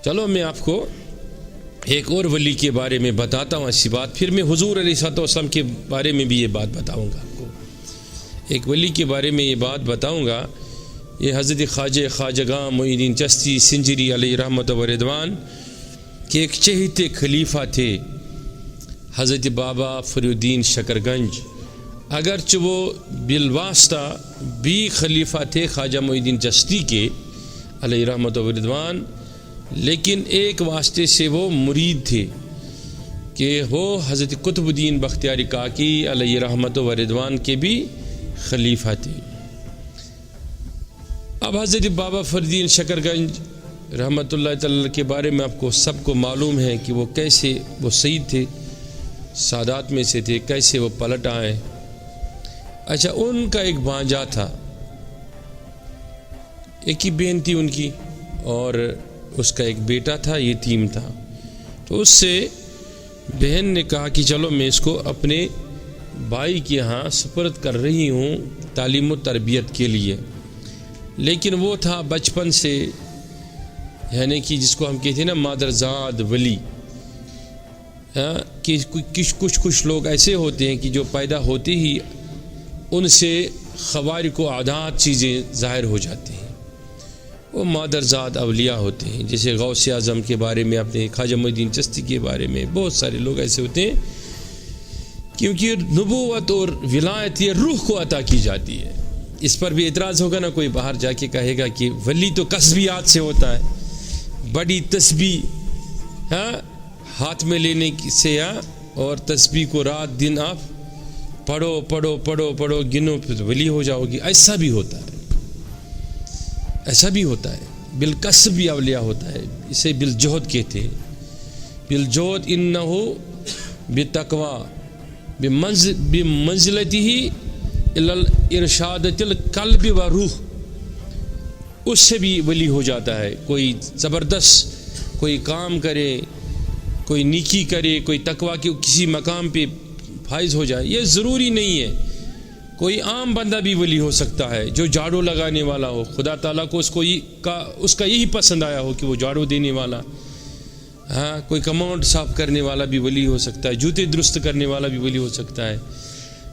چلو میں آپ کو ایک اور ولی کے بارے میں بتاتا ہوں ایسی بات، پھر میں حضور علیہ الصلوۃ والسلام کے بارے میں بھی یہ بات بتاؤں گا آپ کو. ایک ولی کے بارے میں یہ بات بتاؤں گا. یہ حضرت خواجگاں معین الدین چشتی سنجری علیہ رحمت و رضوان کے ایک چہیتے خلیفہ تھے، حضرت بابا فرید الدین شکرگنج. اگرچہ وہ بالواسطہ بھی خلیفہ تھے خواجہ معین الدین چشتی کے علیہ رحمت و رضوان، لیکن ایک واسطے سے وہ مرید تھے کہ وہ حضرت قطب الدین بختیاری کاکی علیہ رحمت و رضوان کے بھی خلیفہ تھے. اب حضرت بابا فرید الدین شکرگنج رحمۃ اللہ تعالی کے بارے میں آپ کو سب کو معلوم ہے کہ وہ کیسے وہ سید تھے، سادات میں سے تھے، کیسے وہ پلٹ آئے. اچھا، ان کا ایک بھانجا تھا، ایک ہی بہن تھی ان کی، اور اس کا ایک بیٹا تھا، یتیم تھا. تو اس سے بہن نے کہا کہ چلو میں اس کو اپنے بھائی کے ہاں سپرد کر رہی ہوں تعلیم و تربیت کے لیے. لیکن وہ تھا بچپن سے، یعنی کہ جس کو ہم کہتے ہیں نا مادرزاد ولی، کہ کچھ لوگ ایسے ہوتے ہیں کہ جو پیدا ہوتے ہی ان سے خوارق و عادات چیزیں ظاہر ہو جاتی ہیں، وہ مادرزاد اولیاء ہوتے ہیں. جیسے غوث اعظم کے بارے میں آپ نے، خواجہ معین الدین چشتی کے بارے میں، بہت سارے لوگ ایسے ہوتے ہیں کیونکہ نبوت اور ولایت یہ روح کو عطا کی جاتی ہے. اس پر بھی اعتراض ہوگا نا، کوئی باہر جا کے کہے گا کہ ولی تو کسبیات سے ہوتا ہے، بڑی تسبیح ہاتھ میں لینے سے، اور تسبیح کو رات دن آپ پڑھو پڑھو پڑھو پڑھو گنو پھر ولی ہو جاؤ گی. ایسا بھی ہوتا ہے، ایسا بھی ہوتا ہے. بالکسب بھی اولیاء ہوتا ہے، اسے بالجہد کہتے ہیں. بالجہد انہو بتقوی بمنزلتہ ارشادۃ القلب و روح، اس سے بھی ولی ہو جاتا ہے. کوئی زبردست کوئی کام کرے، کوئی نیکی کرے، کوئی تقوی کے کسی مقام پہ فائز ہو جائے، یہ ضروری نہیں ہے. کوئی عام بندہ بھی ولی ہو سکتا ہے، جو جھاڑو لگانے والا ہو، خدا تعالیٰ کو اس کا یہی پسند آیا ہو کہ وہ جھاڑو دینے والا، کوئی کماؤنٹ صاف کرنے والا بھی ولی ہو سکتا ہے، جوتے درست کرنے والا بھی ولی ہو سکتا ہے.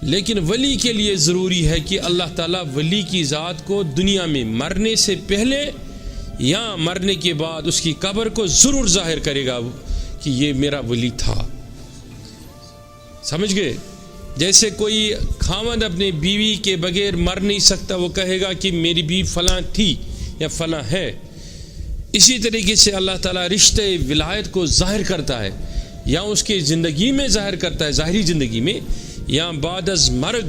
لیکن ولی کے لیے ضروری ہے کہ اللہ تعالیٰ ولی کی ذات کو دنیا میں مرنے سے پہلے یا مرنے کے بعد اس کی قبر کو ضرور ظاہر کرے گا کہ یہ میرا ولی تھا. سمجھ گئے؟ جیسے کوئی خاوند اپنے بیوی کے بغیر مر نہیں سکتا، وہ کہے گا کہ میری بیوی فلاں تھی یا فلاں ہے. اسی طریقے سے اللہ تعالیٰ رشتہ ولایت کو ظاہر کرتا ہے، یا اس کی زندگی میں ظاہر کرتا ہے، ظاہری زندگی میں، یا بعد از مرگ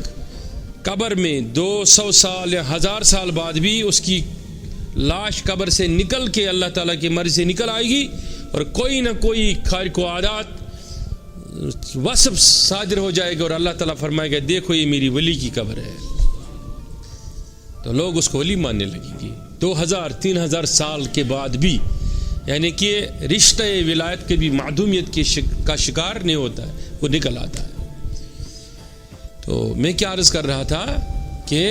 قبر میں 200 سال یا 1000 سال بعد بھی اس کی لاش قبر سے نکل کے اللہ تعالیٰ کی مرضی سے نکل آئے گی، اور کوئی نہ کوئی خارق و عادات وصف صادر ہو جائے گا، اور اللہ تعالیٰ فرمائے گا دیکھو یہ میری ولی کی قبر ہے. تو لوگ اس کو ولی ماننے لگیں گے 2000-3000 سال کے بعد بھی. یعنی کہ رشتہ ولایت کے بھی معدومیت کا شکار نہیں ہوتا ہے، وہ نکل آتا ہے. تو میں کیا عرض کر رہا تھا کہ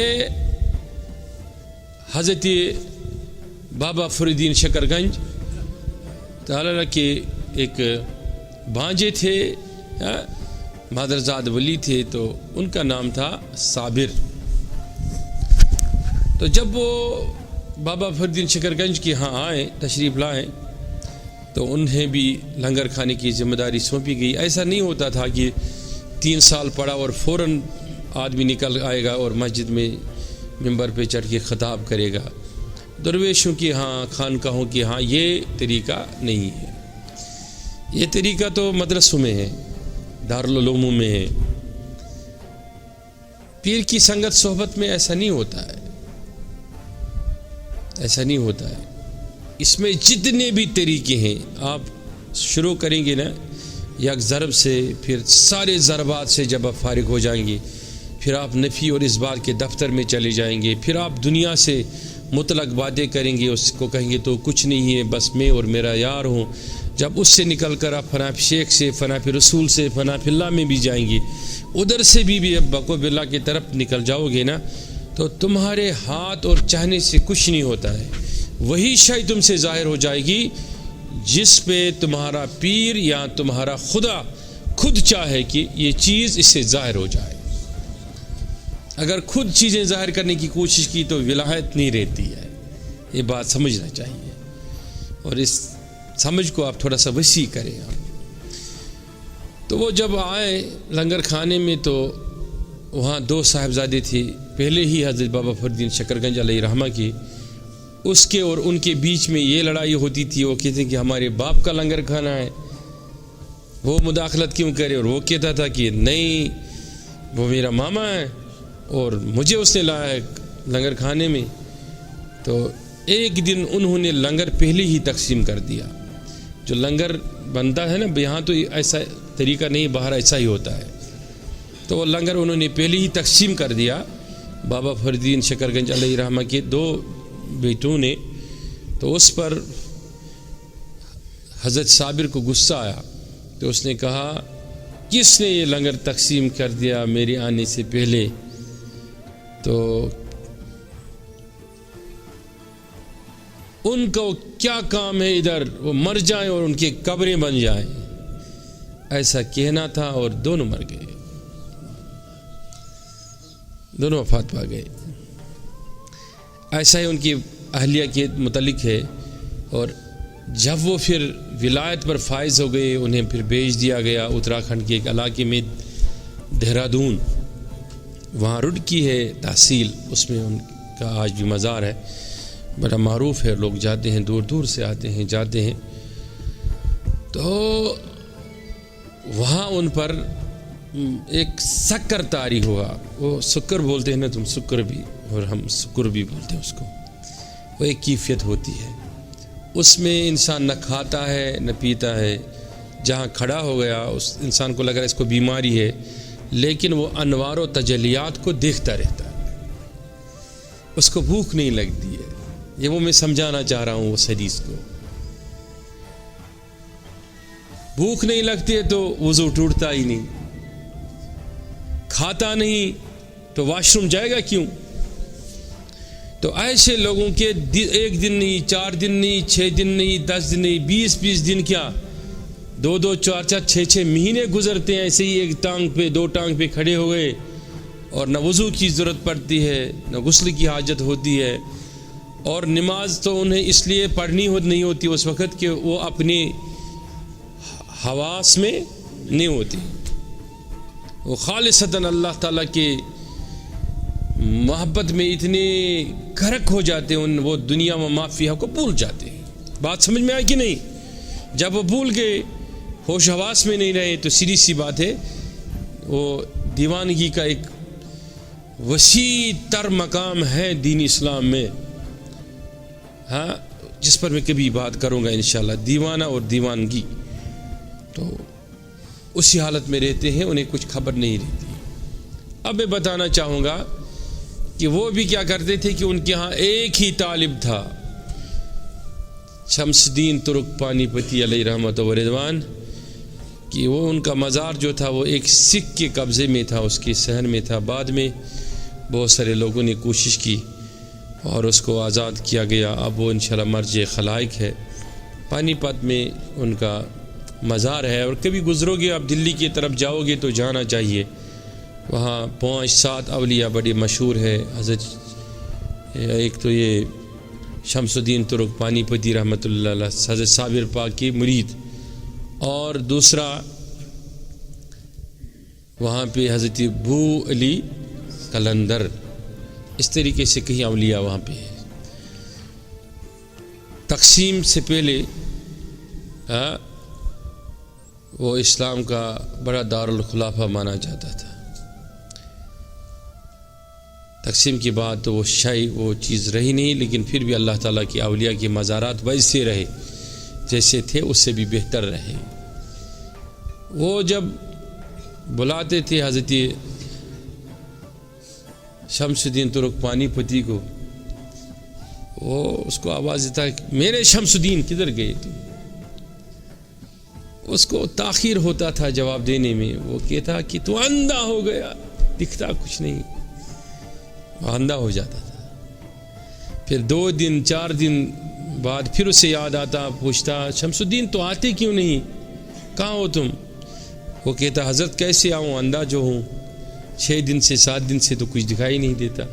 حضرت بابا فرید الدین شکرگنج تعالیٰ کے ایک بھانجے تھے، مادرزاد ولی تھے، تو ان کا نام تھا صابر. تو جب وہ بابا فرید الدین شکرگنج کے ہاں آئے، تشریف لائیں، تو انہیں بھی لنگر کھانے کی ذمہ داری سونپی گئی. ایسا نہیں ہوتا تھا کہ 3 سال پڑھا اور فوراً آدمی نکل آئے گا اور مسجد میں ممبر پہ چڑھ کے خطاب کرے گا. درویشوں کی ہاں، خانقاہوں کی ہاں، یہ طریقہ نہیں ہے. یہ طریقہ تو مدرسوں میں ہے، دارالعلوم میں ہے. پیر کی سنگت صحبت میں ایسا نہیں ہوتا ہے، ایسا نہیں ہوتا ہے. اس میں جتنے بھی طریقے ہیں، آپ شروع کریں گے نا یک ضرب سے، پھر سارے ضربات سے جب آپ فارغ ہو جائیں گے، پھر آپ نفی اور اس بات کے دفتر میں چلے جائیں گے، پھر آپ دنیا سے مطلق باتیں کریں گے، اس کو کہیں گے تو کچھ نہیں ہے، بس میں اور میرا یار ہوں. جب اس سے نکل کر آپ فنا شیخ سے، فنا پھر رسول سے، فنا پھر اللہ میں بھی جائیں گے، ادھر سے بھی اب بقو باللہ کی طرف نکل جاؤ گے نا، تو تمہارے ہاتھ اور چاہنے سے کچھ نہیں ہوتا ہے. وہی شے تم سے ظاہر ہو جائے گی، جس پہ تمہارا پیر یا تمہارا خدا خود چاہے کہ یہ چیز اس سے ظاہر ہو جائے. اگر خود چیزیں ظاہر کرنے کی کوشش کی تو ولایت نہیں رہتی ہے. یہ بات سمجھنا چاہیے اور اس سمجھ کو آپ تھوڑا سا وسیع کریں. تو وہ جب آئے لنگر کھانے میں تو وہاں 2 صاحبزادے تھے. پہلے ہی حضرت بابا فرید شکرگنج علیہ رحمہ کی اس کے اور ان کے بیچ میں یہ لڑائی ہوتی تھی. وہ کہتے ہیں کہ ہمارے باپ کا لنگر کھانا ہے, وہ مداخلت کیوں کرے, اور وہ کہتا تھا کہ نہیں وہ میرا ماما ہے اور مجھے اس نے لایا ہے لنگر کھانے میں. تو ایک دن انہوں نے لنگر پہلے ہی تقسیم کر دیا. جو لنگر بنتا ہے نا یہاں تو ایسا طریقہ نہیں, باہر ایسا ہی ہوتا ہے. تو وہ لنگر انہوں نے پہلے ہی تقسیم کر دیا بابا فریدین شکرگنج علیہ رحمہ کے 2 بیٹوں نے. تو اس پر حضرت صابر کو غصہ آیا تو اس نے کہا کس نے یہ لنگر تقسیم کر دیا میرے آنے سے پہلے. تو ان کو کیا کام ہے ادھر, وہ مر جائیں اور ان کی قبریں بن جائیں, ایسا کہنا تھا. اور دونوں مر گئے, دونوں وفات پا گئے. ایسا ہی ان کی اہلیہ کے متعلق ہے. اور جب وہ پھر ولایت پر فائز ہو گئے انہیں پھر بھیج دیا گیا اتراکھنڈ کے ایک علاقے میں دہرادون, وہاں رڈکی ہے تحصیل, اس میں ان کا آج بھی مزار ہے, بڑا معروف ہے. لوگ جاتے ہیں, دور دور سے آتے ہیں جاتے ہیں. تو وہاں ان پر ایک سکر طاری ہوا. وہ سکر بولتے ہیں نا تم, سکر بھی اور ہم سکر بھی بولتے ہیں اس کو. وہ ایک کیفیت ہوتی ہے, اس میں انسان نہ کھاتا ہے نہ پیتا ہے. جہاں کھڑا ہو گیا اس انسان کو لگ رہا ہے اس کو بیماری ہے, لیکن وہ انوار و تجلیات کو دیکھتا رہتا ہے, اس کو بھوک نہیں لگتی ہے. یہ وہ میں سمجھانا چاہ رہا ہوں اس حدیث کو. بھوک نہیں لگتی ہے تو وضو ٹوٹتا ہی نہیں, کھاتا نہیں تو واش روم جائے گا کیوں. تو ایسے لوگوں کے 1 دن نہیں, 4 دن نہیں, 6 دن نہیں, 10 دن نہیں, 20 دن کیا 2 4 6 مہینے گزرتے ہیں ایسے ہی ایک ٹانگ پہ 2 ٹانگ پہ کھڑے ہو گئے, اور نہ وضو کی ضرورت پڑتی ہے نہ غسل کی حاجت ہوتی ہے. اور نماز تو انہیں اس لیے پڑھنی نہیں ہوتی اس وقت کہ وہ اپنی حواس میں نہیں ہوتی, وہ خالصتاً اللہ تعالیٰ کے محبت میں اتنے غرق ہو جاتے ہیں, وہ دنیا و مافیہ کو بھول جاتے ہیں. بات سمجھ میں آئی کہ نہیں؟ جب وہ بھول گئے, ہوش حواس میں نہیں رہے, تو سیدھی سی بات ہے وہ دیوانگی کا ایک وسیع تر مقام ہے دین اسلام میں, ہاں, جس پر میں کبھی بات کروں گا انشاءاللہ. دیوانہ اور دیوانگی تو اسی حالت میں رہتے ہیں, انہیں کچھ خبر نہیں رہتی. اب میں بتانا چاہوں گا کہ وہ بھی کیا کرتے تھے کہ ان کے ہاں ایک ہی طالب تھا, شمس الدین ترک پانی پتی علیہ رحمت و رضوان, کہ وہ ان کا مزار جو تھا وہ ایک سکھ کے قبضے میں تھا, اس کے صحن میں تھا. بعد میں بہت سارے لوگوں نے کوشش کی اور اس کو آزاد کیا گیا. اب وہ انشاءاللہ مرجع خلائق ہے. پانی پت میں ان کا مزار ہے, اور کبھی گزرو گے آپ دلی کی طرف جاؤ گے تو جانا چاہیے. وہاں 5-7 اولیاء بڑی مشہور ہے. حضرت ایک تو یہ شمس الدین ترک پانی پتی رحمۃ اللہ علیہ, حضرت صابر پاک کی مرید, اور دوسرا وہاں پہ حضرت بو علی قلندر. اس طریقے سے کہیں اولیاء وہاں پہ ہے. تقسیم سے پہلے وہ اسلام کا بڑا دارالخلافہ مانا جاتا تھا. تقسیم کے بعد تو وہ چیز رہی نہیں, لیکن پھر بھی اللہ تعالیٰ کی اولیاء کے مزارات ویسے رہے جیسے تھے, اس سے بھی بہتر رہے. وہ جب بلاتے تھے حضرت شمس الدین ترک پانی پتی کو, وہ اس کو آواز دیتا ہے میرے شمس الدین کدھر گئے تم. اس کو تاخیر ہوتا تھا جواب دینے میں. وہ کہتا کہ تو اندھا ہو گیا, دکھتا کچھ نہیں. وہ اندھا ہو جاتا تھا. پھر 2 دن 4 دن بعد پھر اسے یاد آتا, پوچھتا شمس الدین تو آتے کیوں نہیں, کہاں ہو تم؟ وہ کہتا حضرت کیسے آؤں, اندھا جو ہوں, 6 دن سے 7 دن سے تو کچھ دکھائی نہیں دیتا.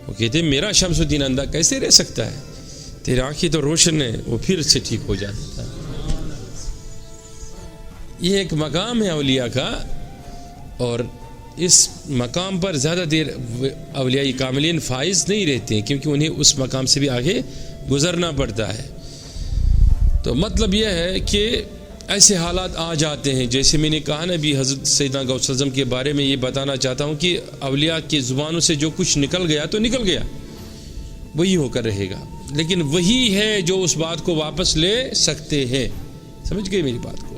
وہ کہتے میرا شمس الدین اندھا کیسے رہ سکتا ہے, تیری آنکھیں تو روشن ہے. وہ پھر سے ٹھیک ہو جاتا تھا. یہ ایک مقام ہے اولیاء کا, اور اس مقام پر زیادہ دیر اولیاء کاملین فائز نہیں رہتے ہیں, کیونکہ انہیں اس مقام سے بھی آگے گزرنا پڑتا ہے. تو مطلب یہ ہے کہ ایسے حالات آ جاتے ہیں, جیسے میں نے کہا نا بھی حضرت سیدنا غوث اعظم کے بارے میں یہ بتانا چاہتا ہوں کہ اولیاء کی زبانوں سے جو کچھ نکل گیا تو نکل گیا, وہی ہو کر رہے گا, لیکن وہی ہے جو اس بات کو واپس لے سکتے ہیں. سمجھ گئے میری بات کو؟